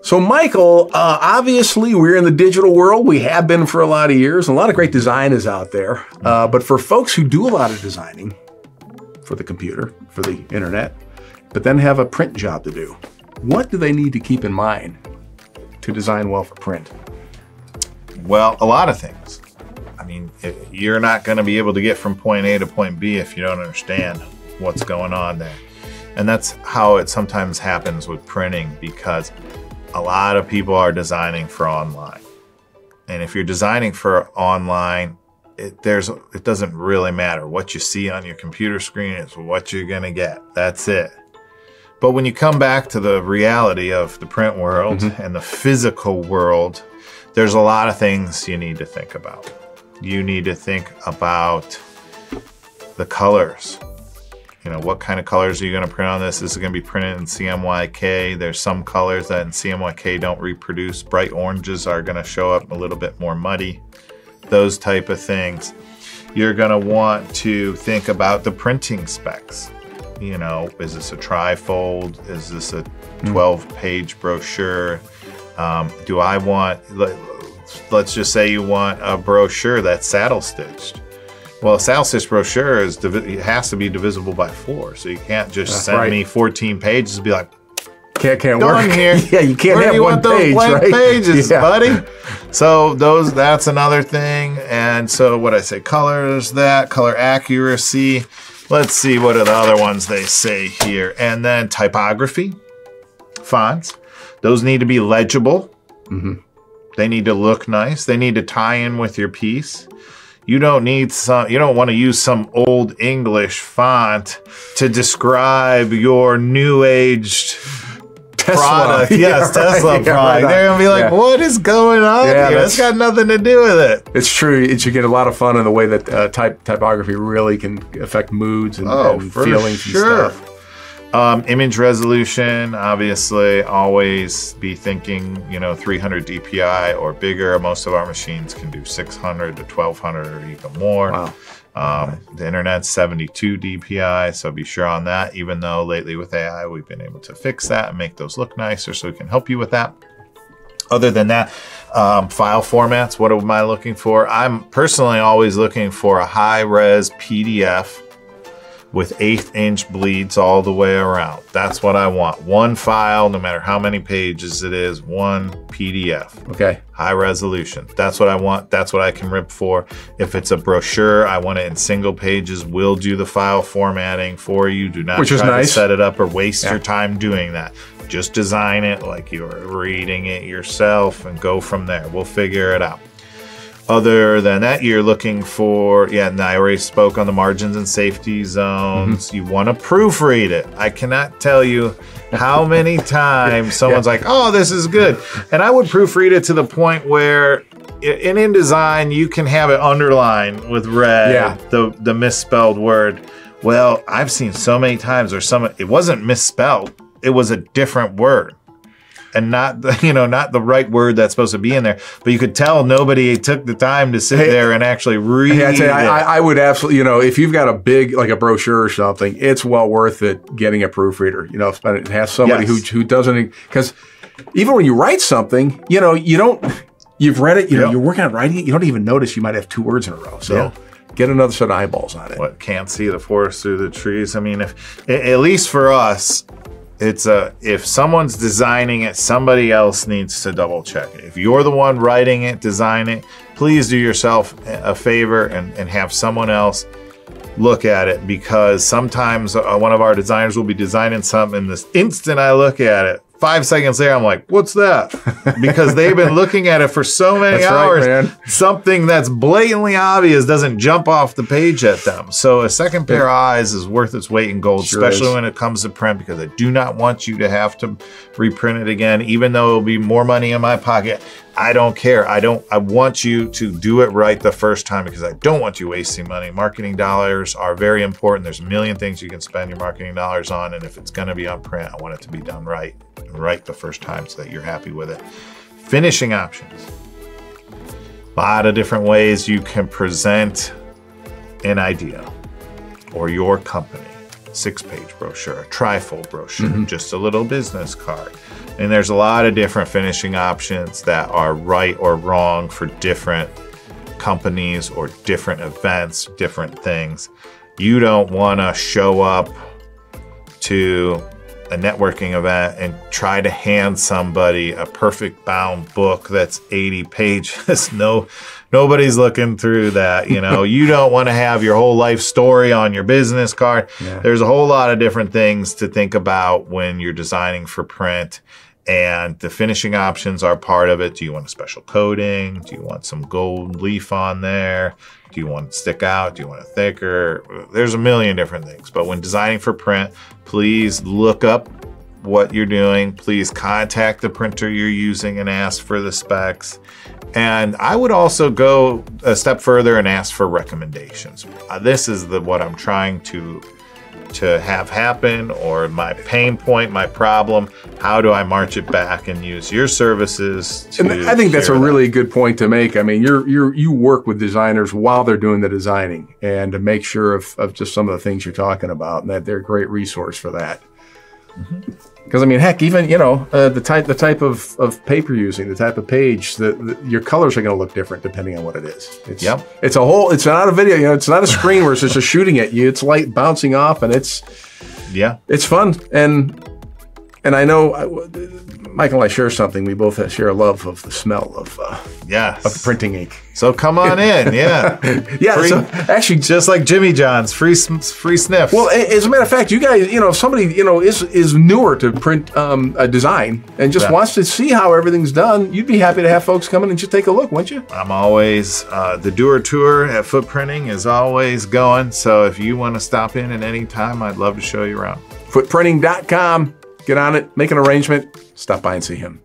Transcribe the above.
So Michael, obviously we're in the digital world. We have been for a lot of years. And a lot of great design is out there. But for folks who do a lot of designing for the computer, for the internet, but then have a print job to do, what do they need to keep in mind to design well for print? Well, a lot of things. I mean, you're not going to be able to get from point A to point B if you don't understand what's going on there. And that's how it sometimes happens with printing, because a lot of people are designing for online. And if you're designing for online, it doesn't really matter. What you see on your computer screen is what you're going to get. That's it. But when you come back to the reality of the print world and the physical world, there's a lot of things you need to think about. You need to think about the colors. You know, what kind of colors are you going to print on this? This is going to be printed in CMYK. There's some colors that in CMYK don't reproduce. Bright oranges are going to show up a little bit more muddy. Those type of things. You're going to want to think about the printing specs. You know, is this a trifold? Is this a 12-page brochure? Do I want, let's just say you want a brochure that's saddle stitched. Well, a saddle stitch brochure it has to be divisible by 4, so you can't just send me 14 pages and be like, can't work here. Yeah, you can't have one Where do you page, want those blank pages, yeah. buddy? So that's another thing. And so what I say, colors, color accuracy. Let's see what are the other ones they say here. And then typography, fonts. Those need to be legible. They need to look nice. They need to tie in with your piece. You don't want to use some old English font to describe your new aged product. Yes, Tesla product. They're going to be like, what is going on here? That's got nothing to do with it. It's true. It should get a lot of fun in the way that typography really can affect moods and feelings and stuff. Image resolution, obviously, always be thinking, 300 DPI or bigger. Most of our machines can do 600 to 1200 or even more. Wow. The internet's 72 DPI, so be sure on that, even though lately with AI, we've been able to fix that and make those look nicer, so we can help you with that. Other than that, file formats, what am I looking for? I'm personally always looking for a high-res PDF with 1/8-inch bleeds all the way around. That's what I want. One file, no matter how many pages it is, one PDF. Okay. High resolution. That's what I want. That's what I can rip for. If it's a brochure, I want it in single pages. We'll do the file formatting for you. Do not try to set it up or waste your time doing that. Just design it like you're reading it yourself and go from there. We'll figure it out. Other than that, you're looking for, and I already spoke on the margins and safety zones. You want to proofread it. I cannot tell you how many times someone's like, oh, this is good. And I would proofread it to the point where in InDesign, you can have it underlined with red, the misspelled word. Well, I've seen so many times it wasn't misspelled. It was a different word. And not the right word that's supposed to be in there, but you could tell nobody took the time to sit there and actually read it. I would absolutely, if you've got a big, like a brochure or something, it's well worth it getting a proofreader. Have somebody who doesn't, because even when you write something, you've read it, you're working on writing it, you don't even notice you might have 2 words in a row. So get another set of eyeballs on it. What can't see the forest through the trees? I mean, at least for us, if someone's designing it, somebody else needs to double check it. If you're the one writing it, design it, please do yourself a favor and have someone else look at it, because sometimes one of our designers will be designing something, and the instant I look at it, 5 seconds later, I'm like, what's that? Because they've been looking at it for so many hours. Right, something that's blatantly obvious doesn't jump off the page at them. So a second pair of eyes is worth its weight in gold, especially when it comes to print, because I do not want you to have to reprint it again, even though it'll be more money in my pocket. I don't care. I want you to do it right the first time, because I don't want you wasting money. Marketing dollars are very important. There's a million things you can spend your marketing dollars on, and if it's going to be on print, I want it to be done right the first time so that you're happy with it. Finishing options. A lot of different ways you can present an idea or your company 6-page brochure, a trifold brochure, just a little business card. And there's a lot of different finishing options that are right or wrong for different companies or different events, different things. You don't want to show up to a networking event and try to hand somebody a perfect bound book that's 80 pages. Nobody's looking through that. You know, you don't want to have your whole life story on your business card. Yeah. There's a whole lot of different things to think about when you're designing for print, and the finishing options are part of it. Do you want a special coating? Do you want some gold leaf on there? Do you want it to stick out? Do you want it thicker? There's a million different things. But when designing for print, please look up what you're doing. Please contact the printer you're using and ask for the specs. And I would also go a step further and ask for recommendations. This is what I'm trying to have happen, or my pain point, my problem. How do I march it back and use your services to And I think that's a really good point to make. I mean, you work with designers while they're doing the designing, and to make sure of just some of the things you're talking about, and that they're a great resource for that. Because I mean, heck, even, you know, the type of paper you're using, the type of page, your colors are going to look different depending on what it is. It's not a video, you know, it's not a screen where it's just shooting at you. It's light bouncing off, and it's fun. And I know Michael and I share something. We both share a love of the smell of printing ink. So come on in, yeah. Yeah, free, so actually, just like Jimmy John's, free sniffs. Well, as a matter of fact, you guys, you know, if somebody, you know, is newer to print a design and just wants to see how everything's done, you'd be happy to have folks come in and just take a look, wouldn't you? I'm always, the doer tour at Foote Printing is always going. So if you want to stop in at any time, I'd love to show you around. Footeprinting.com. Get on it, make an arrangement, stop by and see him.